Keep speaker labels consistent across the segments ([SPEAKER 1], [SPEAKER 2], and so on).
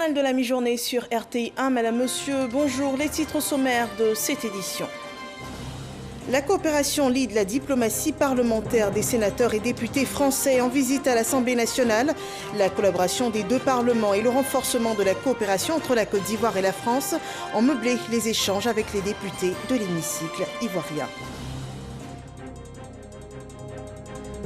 [SPEAKER 1] journal de la mi-journée sur RTI 1. Madame, monsieur, bonjour. Les titres sommaires de cette édition. La coopération lie la diplomatie parlementaire des sénateurs et députés français en visite à l'Assemblée nationale. La collaboration des deux parlements et le renforcement de la coopération entre la Côte d'Ivoire et la France ont meublé les échanges avec les députés de l'hémicycle ivoirien.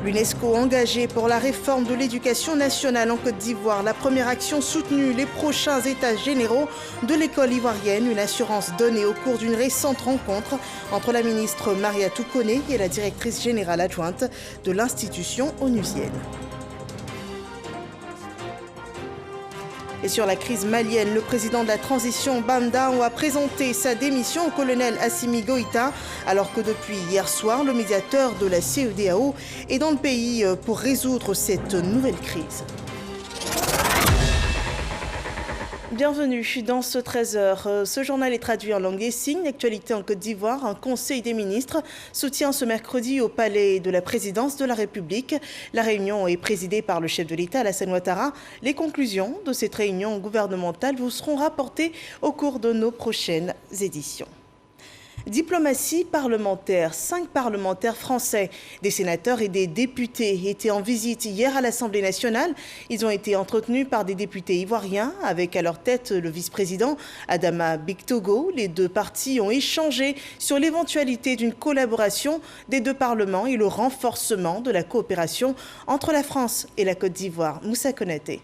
[SPEAKER 1] L'UNESCO engagé pour la réforme de l'éducation nationale en Côte d'Ivoire. La première action soutenue, les prochains états généraux de l'école ivoirienne. Une assurance donnée au cours d'une récente rencontre entre la ministre Mariatou Koné et la directrice générale adjointe de l'institution onusienne. Et sur la crise malienne, le président de la transition Bamdao a présenté sa démission au colonel Assimi Goïta, alors que depuis hier soir, le médiateur de la CEDEAO est dans le pays pour résoudre cette nouvelle crise. Bienvenue dans ce 13h. Ce journal est traduit en langue des signes. L'actualité en Côte d'Ivoire, un conseil des ministres soutient ce mercredi au palais de la présidence de la République. La réunion est présidée par le chef de l'État, Alassane Ouattara. Les conclusions de cette réunion gouvernementale vous seront rapportées au cours de nos prochaines éditions. Diplomatie parlementaire. 5 parlementaires français, des sénateurs et des députés étaient en visite hier à l'Assemblée nationale. Ils ont été entretenus par des députés ivoiriens, avec à leur tête le vice-président Adama Bictogo. Les deux parties ont échangé sur l'éventualité d'une collaboration des deux parlements et le renforcement de la coopération entre la France et la Côte d'Ivoire. Moussa Konaté.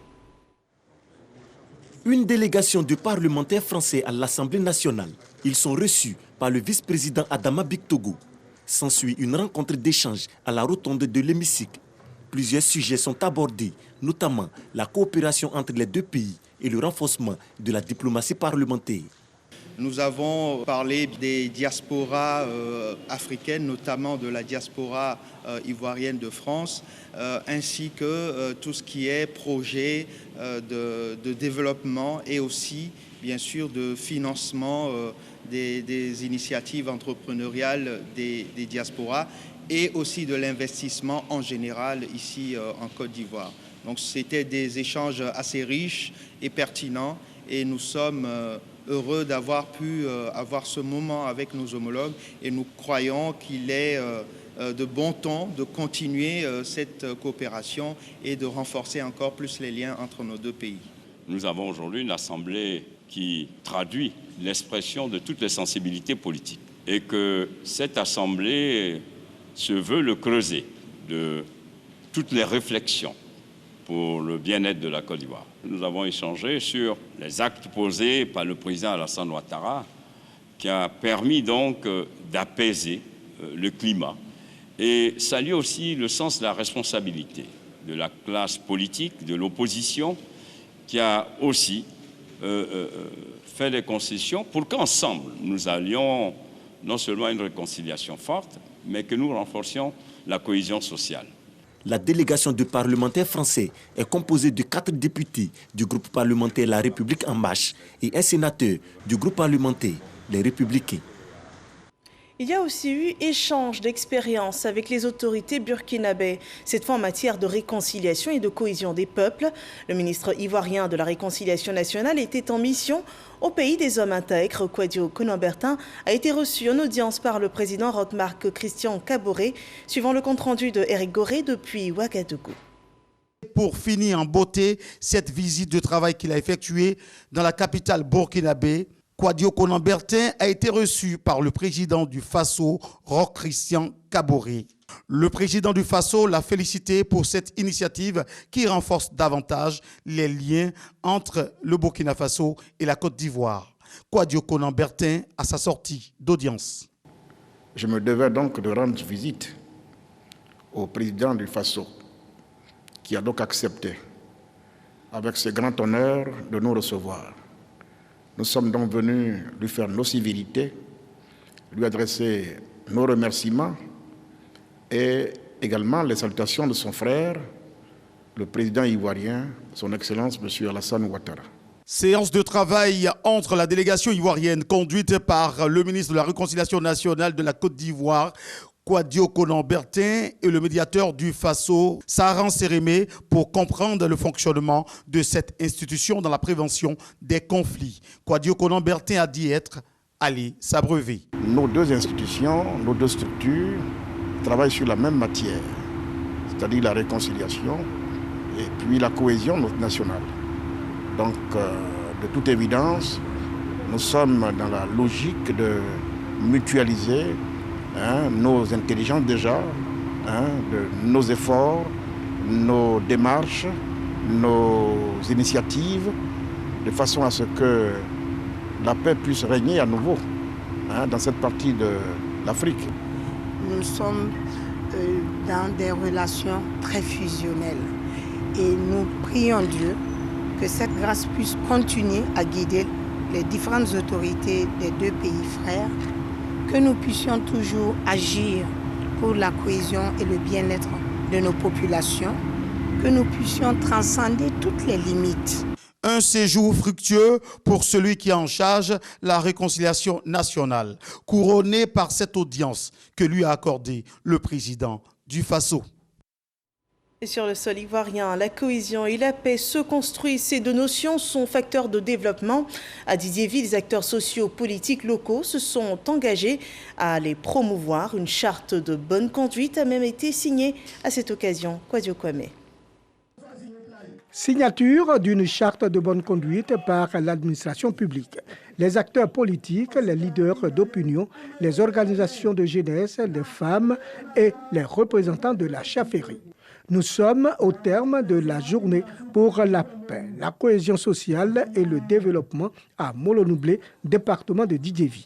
[SPEAKER 2] Une délégation de parlementaires français à l'Assemblée nationale. Ils sont reçus par le vice-président Adama Bictogo. S'ensuit une rencontre d'échange à la rotonde de l'hémicycle. Plusieurs sujets sont abordés, notamment la coopération entre les deux pays et le renforcement de la diplomatie parlementaire.
[SPEAKER 3] Nous avons parlé des diasporas africaines, notamment de la diaspora ivoirienne de France, ainsi que tout ce qui est projet de développement et aussi, bien sûr, de financement des initiatives entrepreneuriales des diasporas et aussi de l'investissement en général ici en Côte d'Ivoire. Donc c'était des échanges assez riches et pertinents et nous sommes heureux d'avoir pu avoir ce moment avec nos homologues et nous croyons qu'il est de bon ton de continuer cette coopération et de renforcer encore plus les liens entre nos deux pays.
[SPEAKER 4] Nous avons aujourd'hui une assemblée qui traduit l'expression de toutes les sensibilités politiques et que cette assemblée se veut le creuset de toutes les réflexions pour le bien-être de la Côte d'Ivoire. Nous avons échangé sur les actes posés par le président Alassane Ouattara qui a permis donc d'apaiser le climat et saluer aussi le sens de la responsabilité de la classe politique, de l'opposition qui a aussi fait des concessions pour qu'ensemble nous allions non seulement à une réconciliation forte, mais que nous renforcions la cohésion sociale.
[SPEAKER 2] La délégation de parlementaires français est composée de 4 députés du groupe parlementaire La République En Marche et un sénateur du groupe parlementaire Les Républicains.
[SPEAKER 1] Il y a aussi eu échange d'expériences avec les autorités burkinabées, cette fois en matière de réconciliation et de cohésion des peuples. Le ministre ivoirien de la Réconciliation nationale était en mission au pays des hommes intègres. Kwadio Konan-Bertin a été reçu en audience par le président Roch-Marc Christian Kaboré, suivant le compte-rendu de Eric Goré depuis Ouagadougou.
[SPEAKER 5] Pour finir en beauté cette visite de travail qu'il a effectuée dans la capitale burkinabé, Kwadio Konan-Bertin a été reçu par le président du Faso, Roch Christian Kaboré. Le président du Faso l'a félicité pour cette initiative qui renforce davantage les liens entre le Burkina Faso et la Côte d'Ivoire. Kwadio Konan-Bertin à sa sortie d'audience.
[SPEAKER 6] Je me devais donc de rendre visite au président du Faso, qui a donc accepté, avec ce grand honneur, de nous recevoir. Nous sommes donc venus lui faire nos civilités, lui adresser nos remerciements et également les salutations de son frère, le président ivoirien, son Excellence M. Alassane Ouattara.
[SPEAKER 5] Séance de travail entre la délégation ivoirienne conduite par le ministre de la Réconciliation nationale de la Côte d'Ivoire, Kouadio Konan-Bertin et le médiateur du Faso, Saran Sérémé, pour comprendre le fonctionnement de cette institution dans la prévention des conflits. Kouadio Konan-Bertin a dit être allé s'abreuver.
[SPEAKER 6] Nos deux institutions, nos deux structures travaillent sur la même matière, c'est-à-dire la réconciliation et puis la cohésion nationale. Donc, de toute évidence, nous sommes dans la logique de mutualiser nos intelligences déjà, nos efforts, nos démarches, nos initiatives, de façon à ce que la paix puisse régner à nouveau dans cette partie de l'Afrique.
[SPEAKER 7] Nous sommes dans des relations très fusionnelles et nous prions Dieu que cette grâce puisse continuer à guider les différentes autorités des deux pays frères, que nous puissions toujours agir pour la cohésion et le bien-être de nos populations, que nous puissions transcender toutes les limites.
[SPEAKER 5] Un séjour fructueux pour celui qui est en charge la réconciliation nationale, couronné par cette audience que lui a accordée le président du Faso.
[SPEAKER 1] Et sur le sol ivoirien, la cohésion et la paix se construisent. Ces deux notions sont facteurs de développement. À Didiéville, les acteurs sociaux politiques locaux se sont engagés à les promouvoir. Une charte de bonne conduite a même été signée à cette occasion. Kouadio Kwame.
[SPEAKER 8] Signature d'une charte de bonne conduite par l'administration publique. Les acteurs politiques, les leaders d'opinion, les organisations de jeunesse, les femmes et les représentants de la chefferie. Nous sommes au terme de la journée pour la paix, la cohésion sociale et le développement à Molo-Noublé, département de Didiéville.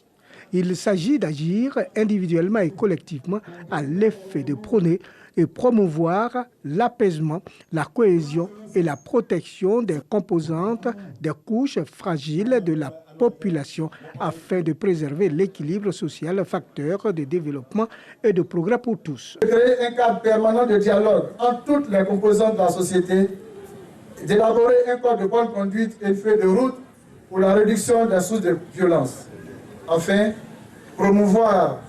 [SPEAKER 8] Il s'agit d'agir individuellement et collectivement à l'effet de prôner et promouvoir l'apaisement, la cohésion et la protection des composantes des couches fragiles de la population afin de préserver l'équilibre social, facteur de développement et de progrès pour tous.
[SPEAKER 9] Créer un cadre permanent de dialogue entre toutes les composantes de la société, d'élaborer un code de bonne conduite et feuille de route pour la réduction des sources de violence. Enfin, promouvoir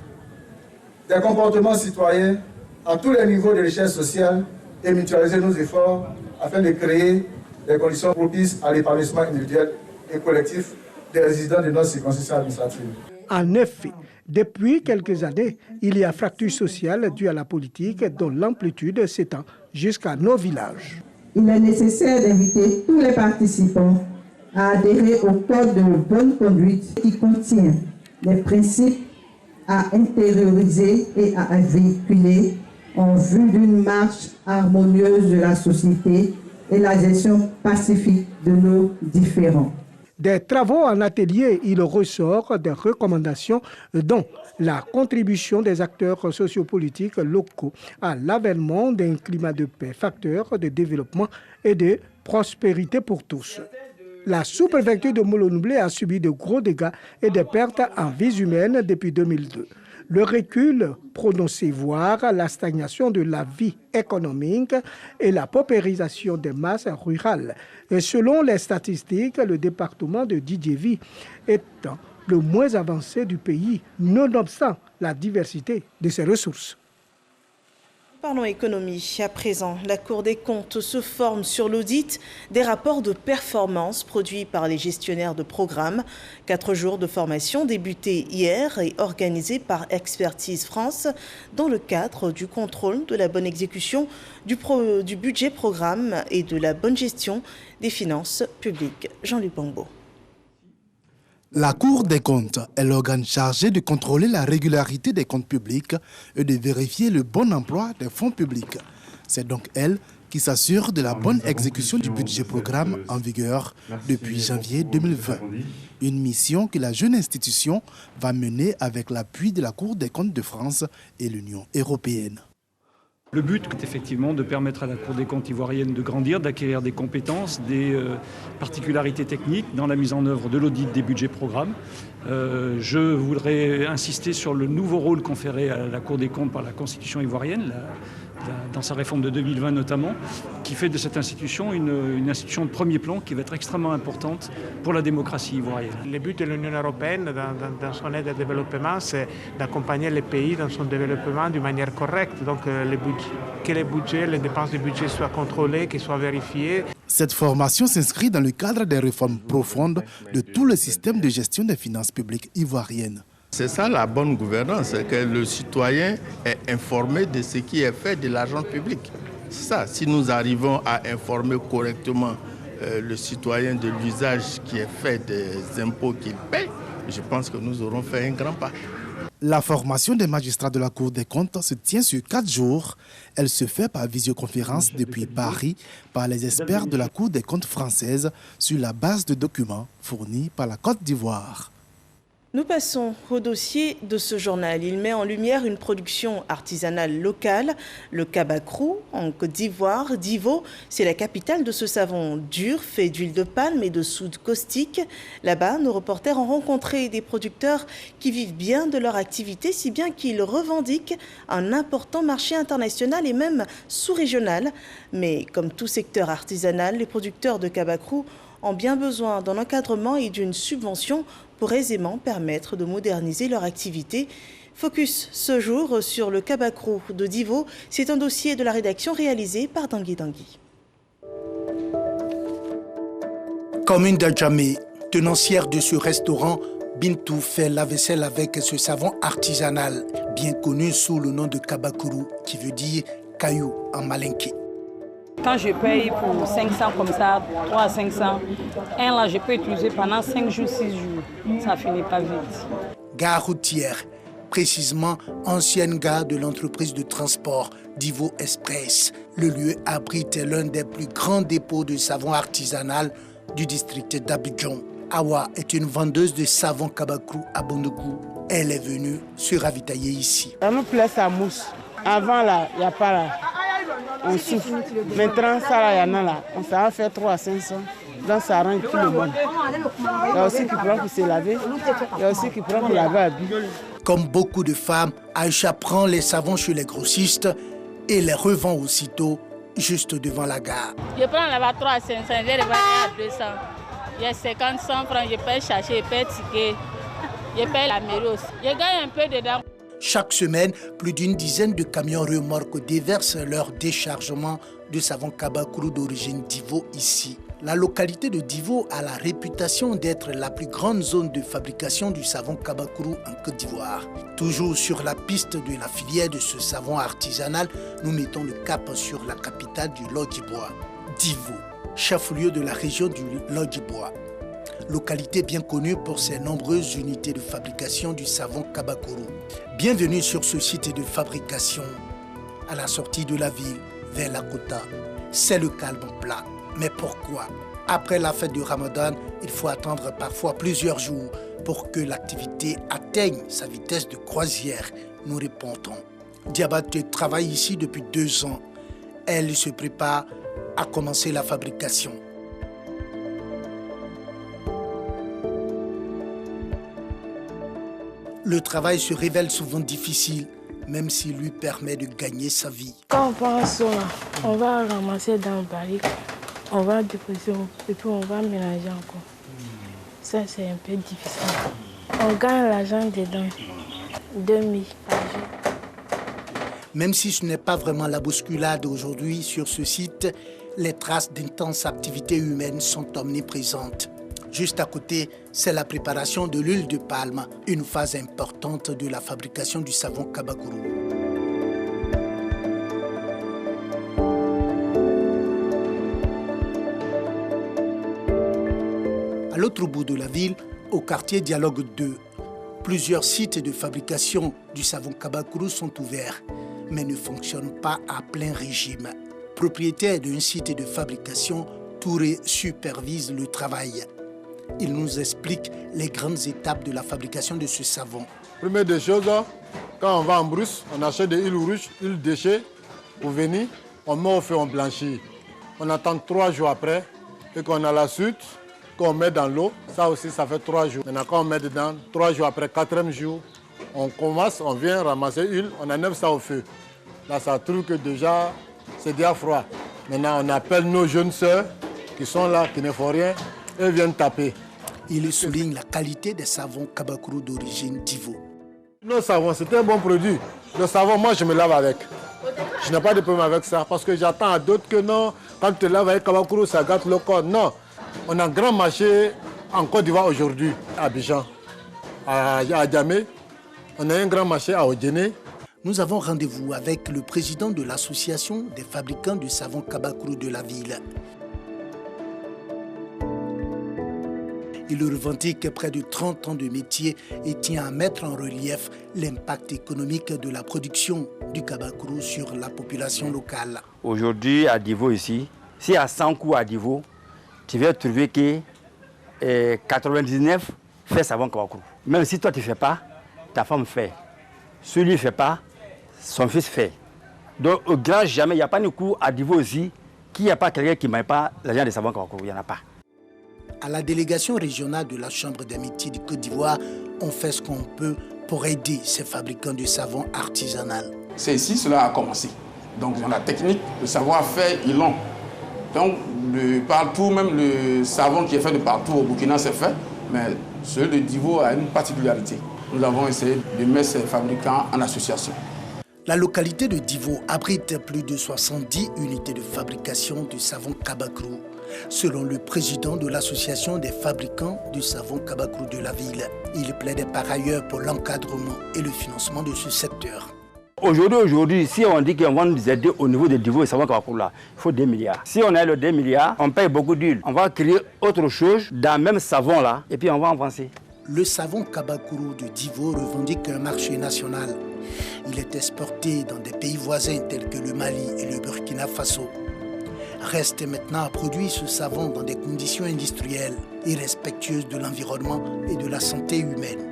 [SPEAKER 9] des comportements citoyens à tous les niveaux de richesse sociale et mutualiser nos efforts afin de créer des conditions propices à l'épanouissement individuel et collectif des résidents de notre circonscription administrative.
[SPEAKER 8] En effet, depuis quelques années, il y a fracture sociale due à la politique dont l'amplitude s'étend jusqu'à nos villages.
[SPEAKER 10] Il est nécessaire d'inviter tous les participants à adhérer au code de bonne conduite qui contient les principes à intérioriser et à véhiculer en vue d'une marche harmonieuse de la société et la gestion pacifique de nos différends.
[SPEAKER 8] Des travaux en atelier, il ressort des recommandations dont la contribution des acteurs sociopolitiques locaux à l'avènement d'un climat de paix, facteur de développement et de prospérité pour tous. La sous-préfecture de Molo-Noublé a subi de gros dégâts et des pertes en vies humaines depuis 2002. Le recul prononcé, voire la stagnation de la vie économique et la paupérisation des masses rurales. Et selon les statistiques, le département de Didiéville étant le moins avancé du pays, nonobstant la diversité de ses ressources.
[SPEAKER 1] Parlons économie. À présent, la Cour des comptes se forme sur l'audit des rapports de performance produits par les gestionnaires de programmes. 4 jours de formation débutés hier et organisés par Expertise France dans le cadre du contrôle de la bonne exécution du budget programme et de la bonne gestion des finances publiques. Jean-Luc Bangbo.
[SPEAKER 11] La Cour des comptes est l'organe chargé de contrôler la régularité des comptes publics et de vérifier le bon emploi des fonds publics. C'est donc elle qui s'assure de la bonne exécution du budget programme en vigueur depuis janvier 2020. Une mission que la jeune institution va mener avec l'appui de la Cour des comptes de France et l'Union européenne.
[SPEAKER 12] Le but est effectivement de permettre à la Cour des comptes ivoirienne de grandir, d'acquérir des compétences, des particularités techniques dans la mise en œuvre de l'audit des budgets programmes. Je voudrais insister sur le nouveau rôle conféré à la Cour des comptes par la Constitution ivoirienne, dans sa réforme de 2020 notamment, qui fait de cette institution une institution de premier plan qui va être extrêmement importante pour la démocratie ivoirienne.
[SPEAKER 13] Le but de l'Union européenne dans son aide au développement, c'est d'accompagner les pays dans son développement d'une manière correcte. Donc que les budgets, les dépenses du budget soient contrôlées, qu'ils soient vérifiées.
[SPEAKER 11] Cette formation s'inscrit dans le cadre des réformes profondes de tout le système de gestion des finances publiques ivoiriennes.
[SPEAKER 14] C'est ça la bonne gouvernance, c'est que le citoyen est informé de ce qui est fait de l'argent public. C'est ça, si nous arrivons à informer correctement le citoyen de l'usage qui est fait des impôts qu'il paie, je pense que nous aurons fait un grand pas.
[SPEAKER 11] La formation des magistrats de la Cour des comptes se tient sur 4 jours. Elle se fait par visioconférence depuis Paris par les experts de la Cour des comptes française sur la base de documents fournis par la Côte d'Ivoire.
[SPEAKER 1] Nous passons au dossier de ce journal. Il met en lumière une production artisanale locale, le Kabakrou, en Côte d'Ivoire. Divo, c'est la capitale de ce savon dur, fait d'huile de palme et de soude caustique. Là-bas, nos reporters ont rencontré des producteurs qui vivent bien de leur activité, si bien qu'ils revendiquent un important marché international et même sous-régional. Mais comme tout secteur artisanal, les producteurs de Kabakrou ont bien besoin d'un encadrement et d'une subvention pour aisément permettre de moderniser leur activité. Focus ce jour sur le Kabakrou de Divo. C'est un dossier de la rédaction réalisé par Dangui Dangui.
[SPEAKER 15] Commune d'Adjamé, tenancière de ce restaurant, Bintou fait la vaisselle avec ce savon artisanal, bien connu sous le nom de Kabakrou, qui veut dire caillou en malinké.
[SPEAKER 16] Quand je paye pour 500 comme ça, 3 à 500, un là je peux utiliser pendant 5 jours, 6 jours. Ça finit pas vite.
[SPEAKER 15] Gare routière, précisément ancienne gare de l'entreprise de transport Divo Express. Le lieu abrite l'un des plus grands dépôts de savon artisanal du district d'Abidjan. Awa est une vendeuse de savon Kabakrou à Bondougou. Elle est venue se ravitailler ici.
[SPEAKER 17] On nous plaît sa mousse. Avant là, il n'y a pas là. On souffle. Maintenant, ça là, il y en a là. Ça va faire 3 à 500. Donc ça arrange tout le monde. Il y a aussi qui prend pour se laver. Il y a aussi qui prend pour laver à but.
[SPEAKER 15] Comme beaucoup de femmes, Aïcha prend les savons chez les grossistes et les revend aussitôt juste devant la gare.
[SPEAKER 18] Je prends là-bas 3 à 500, je vais revendre à 200. Il y a 50, 100 francs, je peux chercher, je peux ticket, je paye la mairie aussi. Je gagne un peu dedans.
[SPEAKER 15] Chaque semaine, plus d'une dizaine de camions remorques déversent leur déchargement de savon Kabakrou d'origine Divo ici. La localité de Divo a la réputation d'être la plus grande zone de fabrication du savon Kabakrou en Côte d'Ivoire. Toujours sur la piste de la filière de ce savon artisanal, nous mettons le cap sur la capitale du Lodjibois, Divo, chef-lieu de la région du Lodjibois. Localité bien connue pour ses nombreuses unités de fabrication du savon Kabakrou. Bienvenue sur ce site de fabrication. À la sortie de la ville, vers la Kota, c'est le calme plat. Mais pourquoi? Après la fête du Ramadan, il faut attendre parfois plusieurs jours pour que l'activité atteigne sa vitesse de croisière, nous répondons. Diabaté travaille ici depuis 2 ans. Elle se prépare à commencer la fabrication. Le travail se révèle souvent difficile, même s'il lui permet de gagner sa vie.
[SPEAKER 19] Quand on pense, on va ramasser dans le barrique, on va déposer et puis on va mélanger encore. Ça, c'est un peu difficile. On gagne l'argent dedans, 2000 par jour.
[SPEAKER 15] Même si ce n'est pas vraiment la bousculade aujourd'hui sur ce site, les traces d'intenses activités humaines sont omniprésentes. Juste à côté, c'est la préparation de l'huile de palme, une phase importante de la fabrication du savon Kabakrou. À l'autre bout de la ville, au quartier Dialogue 2, plusieurs sites de fabrication du savon Kabakrou sont ouverts, mais ne fonctionnent pas à plein régime. Propriétaire d'un site de fabrication, Touré supervise le travail. Il nous explique les grandes étapes de la fabrication de ce savon.
[SPEAKER 20] Première des choses, quand on va en brousse, on achète des huiles rouges, huile déchets, pour venir, on met au feu, on blanchit. On attend 3 jours après, et qu'on a la suite, qu'on met dans l'eau, ça aussi ça fait 3 jours. Maintenant quand on met dedans, 3 jours après, 4e jour, on commence, on vient ramasser l'huile, on enlève ça au feu. Là, ça trouve que déjà, c'est déjà froid. Maintenant, on appelle nos jeunes sœurs qui sont là, qui ne font rien, et viennent taper.
[SPEAKER 15] Il souligne la qualité des savons Kabakuru d'origine d'Ivo.
[SPEAKER 20] Nos savons, c'est un bon produit. Le savon, moi, je me lave avec. Je n'ai pas de problème avec ça, parce que j'attends à d'autres que non, quand tu te laves avec Kabakuru, ça gâte le corps. Non, on a un grand marché en Côte d'Ivoire aujourd'hui, à Abidjan, à Djamé. On a un grand marché à Odjene.
[SPEAKER 15] Nous avons rendez-vous avec le président de l'association des fabricants de savon Kabakuru de la ville. Il revendique près de 30 ans de métier et tient à mettre en relief l'impact économique de la production du Kabakuru sur la population locale.
[SPEAKER 21] Aujourd'hui, à Divo ici, si à 100 coups à Divo, tu vas trouver que 99 fait savon Kabakuru. Même si toi tu ne fais pas, ta femme fait. Celui ne fait pas, son fils fait. Donc au grand jamais, il n'y a pas de coup à Divo aussi, qu'il n'y a pas quelqu'un qui ne met pas l'argent de savon Kabakuru, il n'y en a pas.
[SPEAKER 15] À la délégation régionale de la Chambre des métiers du Côte d'Ivoire, on fait ce qu'on peut pour aider ces fabricants de savon artisanal.
[SPEAKER 22] C'est ici cela a commencé. Donc dans la technique, le savoir-faire, ils l'ont. Donc partout, même le savon qui est fait de partout au Burkina, c'est fait, mais celui de Divo a une particularité. Nous avons essayé de mettre ces fabricants en association.
[SPEAKER 15] La localité de Divo abrite plus de 70 unités de fabrication de savon Kabakuru, selon le président de l'association des fabricants du savon Kabakuru de la ville. Il plaide par ailleurs pour l'encadrement et le financement de ce secteur.
[SPEAKER 21] Aujourd'hui, si on dit qu'on va nous aider au niveau des savons Kabakuru là, il faut 2 milliards. Si on a le 2 milliards, on paye beaucoup d'huile. On va créer autre chose dans le même savon là et puis on va avancer.
[SPEAKER 15] Le savon Kabakuru de Divo revendique un marché national. Il est exporté dans des pays voisins tels que le Mali et le Burkina Faso. Reste maintenant à produire ce savon dans des conditions industrielles et respectueuses de l'environnement et de la santé humaine.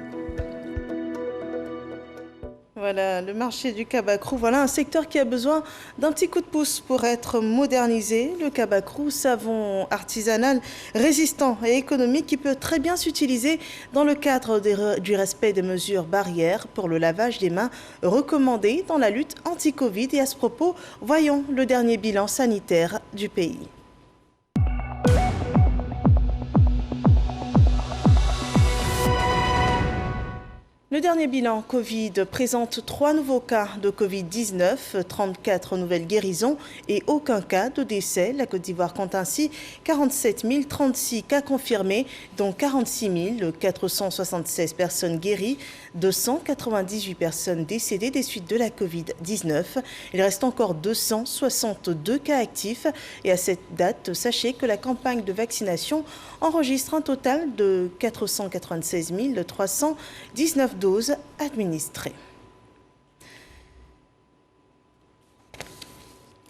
[SPEAKER 1] Voilà, le marché du Kabakuru, voilà un secteur qui a besoin d'un petit coup de pouce pour être modernisé. Le Kabakuru, savon artisanal, résistant et économique qui peut très bien s'utiliser dans le cadre du respect des mesures barrières pour le lavage des mains recommandées dans la lutte anti-Covid. Et à ce propos, voyons le dernier bilan sanitaire du pays. Le dernier bilan Covid présente 3 nouveaux cas de Covid-19, 34 nouvelles guérisons et aucun cas de décès. La Côte d'Ivoire compte ainsi 47 036 cas confirmés, dont 46 476 personnes guéries, 298 personnes décédées des suites de la Covid-19. Il reste encore 262 cas actifs et à cette date, sachez que la campagne de vaccination enregistre un total de 496 319 doses administrées.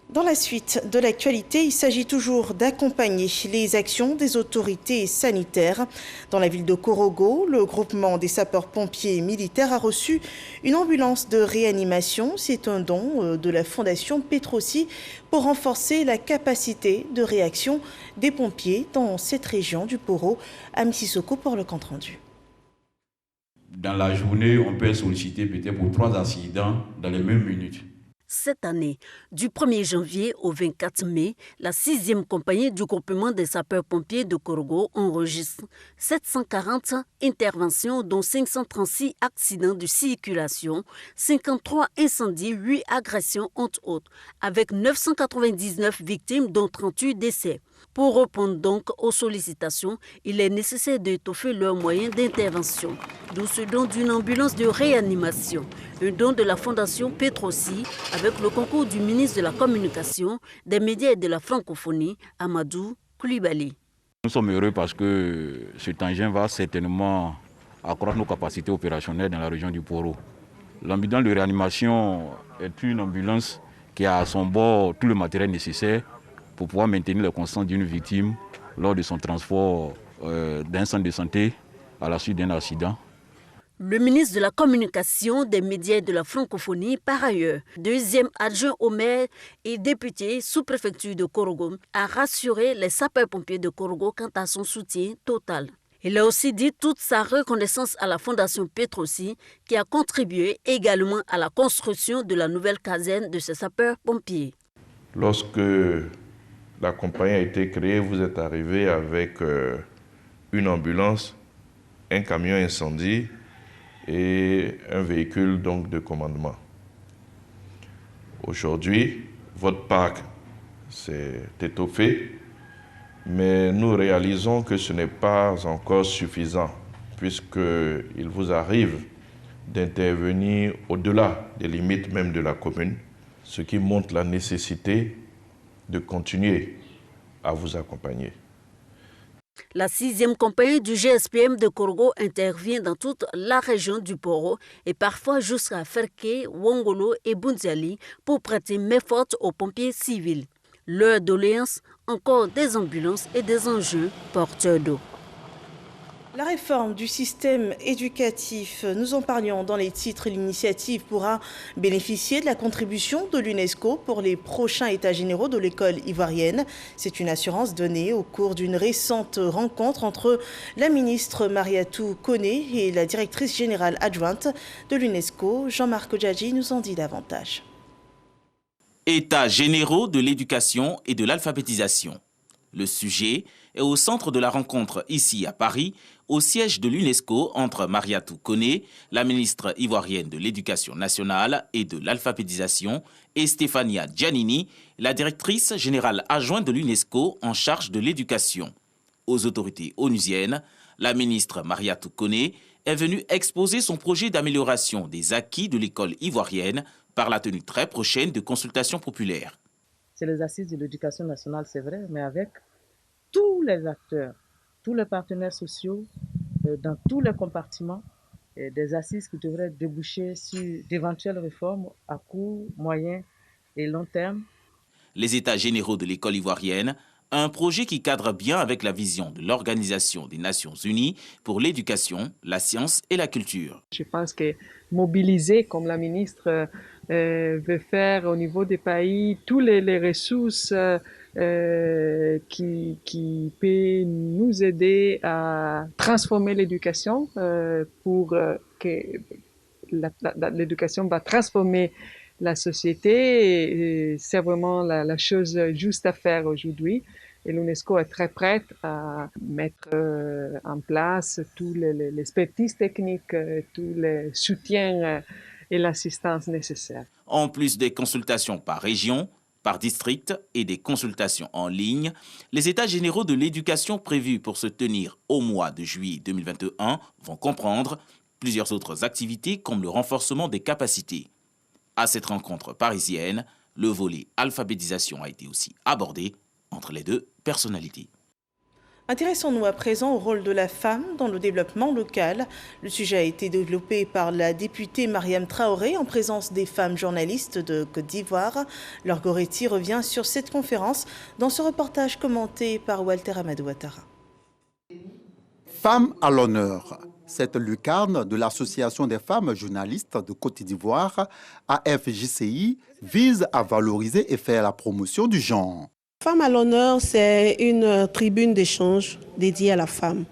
[SPEAKER 1] Dans la suite de l'actualité, il s'agit toujours d'accompagner les actions des autorités sanitaires. Dans la ville de Korogo, le groupement des sapeurs-pompiers militaires a reçu une ambulance de réanimation. C'est un don de la fondation Petrosi pour renforcer la capacité de réaction des pompiers dans cette région du Poro. Ami Sissoko pour le compte-rendu.
[SPEAKER 23] Dans la journée, on peut solliciter peut-être pour 3 accidents dans les mêmes minutes.
[SPEAKER 24] Cette année, du 1er janvier au 24 mai, la 6e compagnie du groupement des sapeurs-pompiers de Korogo enregistre 740 interventions, dont 536 accidents de circulation, 53 incendies, 8 agressions entre autres, avec 999 victimes dont 38 décès. Pour répondre donc aux sollicitations, il est nécessaire d'étoffer leurs moyens d'intervention, d'où ce don d'une ambulance de réanimation, un don de la fondation Petrosi avec le concours du ministre de la Communication, des médias et de la francophonie, Amadou Koulibaly.
[SPEAKER 23] Nous sommes heureux parce que cet engin va certainement accroître nos capacités opérationnelles dans la région du Poro. L'ambulance de réanimation est une ambulance qui a à son bord tout le matériel nécessaire pour pouvoir maintenir la constance d'une victime lors de son transport d'un centre de santé à la suite d'un accident.
[SPEAKER 24] Le ministre de la Communication, des médias et de la francophonie, par ailleurs, 2e adjoint au maire et député sous-préfecture de Korogo, a rassuré les sapeurs-pompiers de Korogo quant à son soutien total. Il a aussi dit toute sa reconnaissance à la Fondation Petrosi qui a contribué également à la construction de la nouvelle caserne de ces sapeurs-pompiers.
[SPEAKER 2] Lorsque la compagnie a été créée, vous êtes arrivé avec une ambulance, un camion incendie et un véhicule donc de commandement. Aujourd'hui, votre parc s'est étoffé, mais nous réalisons que ce n'est pas encore suffisant, puisqu'il vous arrive d'intervenir au-delà des limites même de la commune, ce qui montre la nécessité de continuer à vous accompagner.
[SPEAKER 24] La 6e compagnie du GSPM de Korgo intervient dans toute la région du Poro et parfois jusqu'à Ferke, Wongolo et Bunziali pour prêter main forte aux pompiers civils. Leur doléance, encore des ambulances et des enjeux porteurs d'eau.
[SPEAKER 1] La réforme du système éducatif, nous en parlions dans les titres. L'initiative pourra bénéficier de la contribution de l'UNESCO pour les prochains états généraux de l'école ivoirienne. C'est une assurance donnée au cours d'une récente rencontre entre la ministre Mariatou Koné et la directrice générale adjointe de l'UNESCO. Jean-Marc Djadji nous en dit davantage.
[SPEAKER 3] États généraux de l'éducation et de l'alphabétisation. Le sujet est au centre de la rencontre ici à Paris, au siège de l'UNESCO entre Mariatou Koné, la ministre ivoirienne de l'Éducation nationale et de l'alphabétisation, et Stéphania Giannini, la directrice générale adjointe de l'UNESCO en charge de l'éducation. Aux autorités onusiennes, la ministre Mariatou Koné est venue exposer son projet d'amélioration des acquis de l'école ivoirienne par la tenue très prochaine de consultations populaires.
[SPEAKER 4] C'est les assises de l'éducation nationale, c'est vrai, mais avec tous les acteurs, tous les partenaires sociaux, dans tous les compartiments, des assises qui devraient déboucher sur d'éventuelles réformes à court, moyen et long terme.
[SPEAKER 3] Les États généraux de l'école ivoirienne, un projet qui cadre bien avec la vision de l'Organisation des Nations Unies pour l'éducation, la science et la culture.
[SPEAKER 4] Je pense que mobiliser, comme la ministre veut faire au niveau des pays, tous les ressources qui peut nous aider à transformer l'éducation pour que l'éducation va transformer la société. C'est vraiment la chose juste à faire aujourd'hui. Et l'UNESCO est très prête à mettre en place tous les expertises techniques, tous les soutiens et l'assistance nécessaire.
[SPEAKER 3] En plus des consultations par région, par district et des consultations en ligne, les États généraux de l'éducation prévus pour se tenir au mois de juillet 2021 vont comprendre plusieurs autres activités comme le renforcement des capacités. À cette rencontre parisienne, le volet alphabétisation a été aussi abordé entre les deux personnalités.
[SPEAKER 1] Intéressons-nous à présent au rôle de la femme dans le développement local. Le sujet a été développé par la députée Mariam Traoré en présence des femmes journalistes de Côte d'Ivoire. Laure Goretti revient sur cette conférence dans ce reportage commenté par Walter Amadou Ouattara.
[SPEAKER 6] Femmes à l'honneur. Cette lucarne de l'Association des femmes journalistes de Côte d'Ivoire, AFJCI, vise à valoriser et faire la promotion du genre.
[SPEAKER 25] Femmes à l'honneur, c'est une tribune d'échange dédiée à la femme.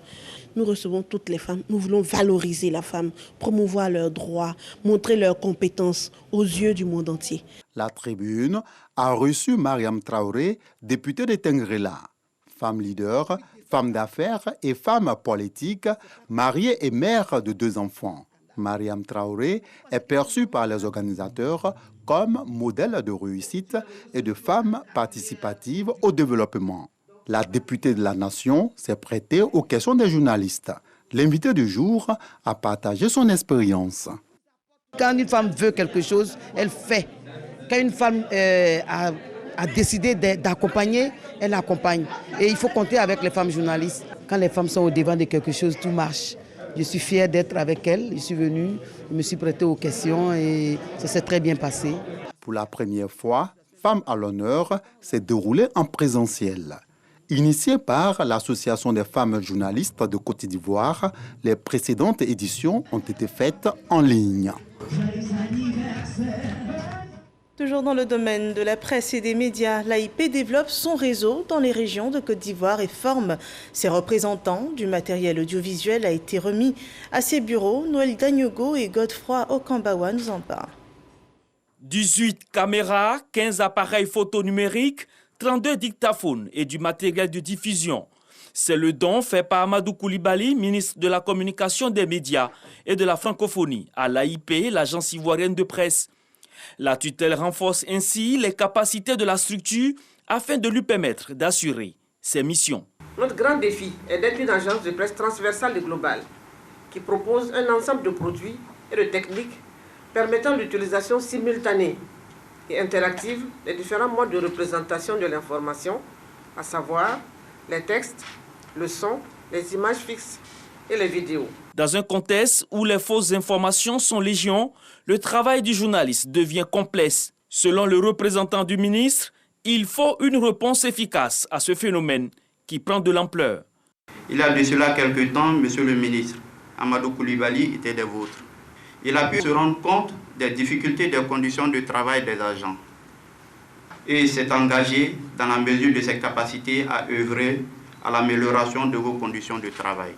[SPEAKER 25] Nous recevons toutes les femmes. Nous voulons valoriser la femme, promouvoir leurs droits, montrer leurs compétences aux yeux du monde entier.
[SPEAKER 6] La tribune a reçu Mariam Traoré, députée de Tengrela. Femme leader, femme d'affaires et femme politique, mariée et mère de 2 enfants. Mariam Traoré est perçue par les organisateurs comme modèle de réussite et de femme participative au développement. La députée de la Nation s'est prêtée aux questions des journalistes. L'invité du jour a partagé son expérience.
[SPEAKER 26] Quand une femme veut quelque chose, elle fait. Quand une femme a décidé d'accompagner, elle accompagne. Et il faut compter avec les femmes journalistes. Quand les femmes sont au devant de quelque chose, tout marche. Je suis fière d'être avec elles. Je suis venue, je me suis prêtée aux questions et ça s'est très bien passé.
[SPEAKER 6] Pour la première fois, Femmes à l'honneur s'est déroulée en présentiel. Initiée par l'Association des femmes journalistes de Côte d'Ivoire, les précédentes éditions ont été faites en ligne.
[SPEAKER 1] Toujours dans le domaine de la presse et des médias, l'AIP développe son réseau dans les régions de Côte d'Ivoire et forme ses représentants. Du matériel audiovisuel a été remis à ses bureaux. Noël Dagnogo et Godefroy Okambawa nous en parlent.
[SPEAKER 5] 18 caméras, 15 appareils photo numériques, 32 dictaphones et du matériel de diffusion. C'est le don fait par Amadou Koulibaly, ministre de la Communication, des médias et de la francophonie, à l'AIP, l'agence ivoirienne de presse. La tutelle renforce ainsi les capacités de la structure afin de lui permettre d'assurer ses missions.
[SPEAKER 7] Notre grand défi est d'être une agence de presse transversale et globale qui propose un ensemble de produits et de techniques permettant l'utilisation simultanée et interactive des différents modes de représentation de l'information, à savoir les textes, le son, les images fixes et les vidéos.
[SPEAKER 5] Dans un contexte où les fausses informations sont légion, le travail du journaliste devient complexe. Selon le représentant du ministre, il faut une réponse efficace à ce phénomène qui prend de l'ampleur.
[SPEAKER 8] Il y a de cela quelque temps, monsieur le ministre, Amadou Koulibaly était des vôtres. Il a pu se rendre compte des difficultés des conditions de travail des agents et s'est engagé dans la mesure de ses capacités à œuvrer à l'amélioration de vos conditions de travail.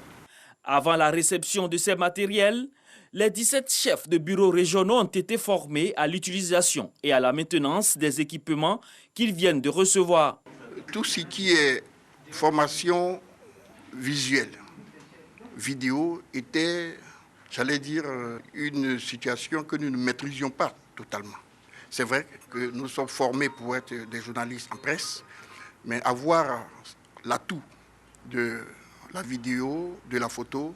[SPEAKER 5] Avant la réception de ces matériels, les 17 chefs de bureaux régionaux ont été formés à l'utilisation et à la maintenance des équipements qu'ils viennent de recevoir.
[SPEAKER 9] Tout ce qui est formation visuelle, vidéo, était, j'allais dire, une situation que nous ne maîtrisions pas totalement. C'est vrai que nous sommes formés pour être des journalistes en presse, mais avoir l'atout de la vidéo, de la photo,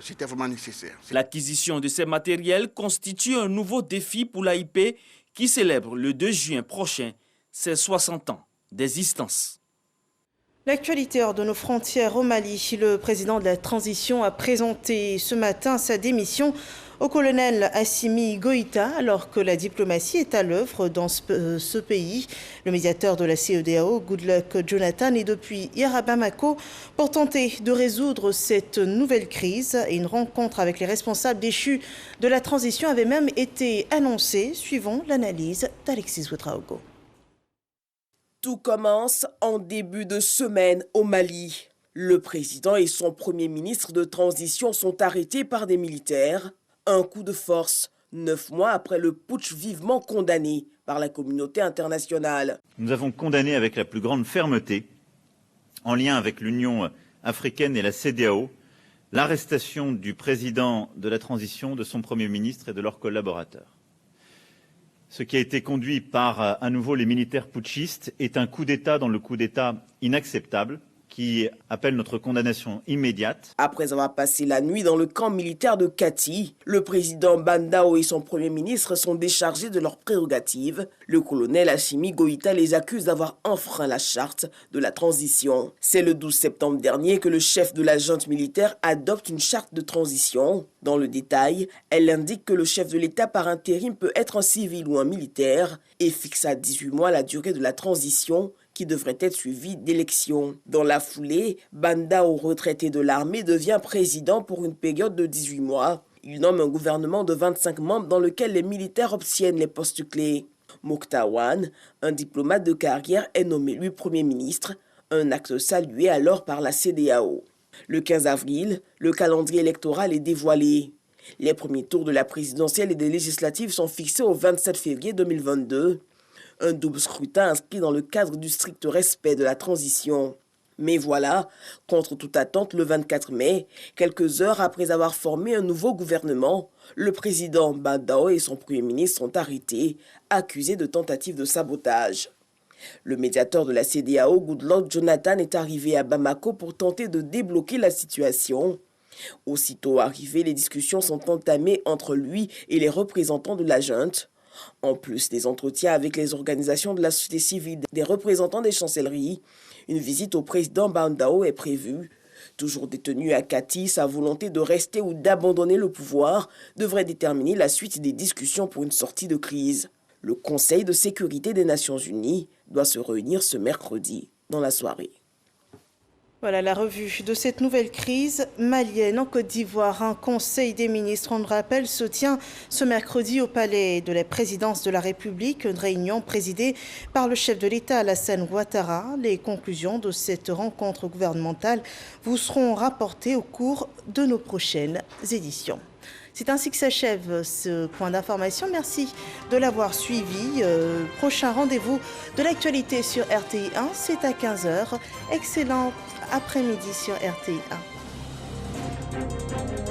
[SPEAKER 9] c'était vraiment nécessaire.
[SPEAKER 5] L'acquisition de ces matériels constitue un nouveau défi pour l'AIP qui célèbre le 2 juin prochain ses 60 ans d'existence.
[SPEAKER 1] L'actualité hors de nos frontières au Mali. Le président de la transition a présenté ce matin sa démission au colonel Assimi Goïta alors que la diplomatie est à l'œuvre dans ce pays. Le médiateur de la CEDEAO, Goodluck Jonathan, est depuis hier à Bamako pour tenter de résoudre cette nouvelle crise. Et une rencontre avec les responsables déchus de la transition avait même été annoncée. Suivons l'analyse d'Alexis Ouedraogo.
[SPEAKER 10] Tout commence en début de semaine au Mali. Le président et son premier ministre de transition sont arrêtés par des militaires. Un coup de force, 9 mois après le putsch vivement condamné par la communauté internationale.
[SPEAKER 12] Nous avons condamné avec la plus grande fermeté, en lien avec l'Union africaine et la CEDEAO, l'arrestation du président de la transition, de son premier ministre et de leurs collaborateurs. Ce qui a été conduit par, à nouveau, les militaires putschistes est un coup d'État dans le coup d'État inacceptable qui appelle notre condamnation immédiate.
[SPEAKER 10] Après avoir passé la nuit dans le camp militaire de Kati, le président Bandao et son premier ministre sont déchargés de leurs prérogatives. Le colonel Assimi Goïta les accuse d'avoir enfreint la charte de la transition. C'est le 12 septembre dernier que le chef de la junte militaire adopte une charte de transition. Dans le détail, elle indique que le chef de l'État par intérim peut être un civil ou un militaire et fixe à 18 mois la durée de la transition qui devrait être suivie d'élections. Dans la foulée, Bandao, retraité de l'armée, devient président pour une période de 18 mois. Il nomme un gouvernement de 25 membres dans lequel les militaires obtiennent les postes clés. Mokhtar, un diplomate de carrière, est nommé lui Premier ministre, un acte salué alors par la CEDEAO. Le 15 avril, le calendrier électoral est dévoilé. Les premiers tours de la présidentielle et des législatives sont fixés au 27 février 2022. Un double scrutin inscrit dans le cadre du strict respect de la transition. Mais voilà, contre toute attente, le 24 mai, quelques heures après avoir formé un nouveau gouvernement, le président Bandao et son premier ministre sont arrêtés, accusés de tentative de sabotage. Le médiateur de la CEDEAO, Goodluck Jonathan, est arrivé à Bamako pour tenter de débloquer la situation. Aussitôt arrivé, les discussions sont entamées entre lui et les représentants de la junte. En plus des entretiens avec les organisations de la société civile, des représentants des chancelleries, une visite au président Bandao est prévue. Toujours détenu à Kati, sa volonté de rester ou d'abandonner le pouvoir devrait déterminer la suite des discussions pour une sortie de crise. Le Conseil de sécurité des Nations Unies doit se réunir ce mercredi dans la soirée.
[SPEAKER 1] Voilà la revue de cette nouvelle crise malienne en Côte d'Ivoire. Un conseil des ministres, on le rappelle, se tient ce mercredi au palais de la présidence de la République. Une réunion présidée par le chef de l'État Alassane Ouattara. Les conclusions de cette rencontre gouvernementale vous seront rapportées au cours de nos prochaines éditions. C'est ainsi que s'achève ce point d'information. Merci de l'avoir suivi. Prochain rendez-vous de l'actualité sur RTI 1, c'est à 15h. Excellent après-midi sur RTI 1.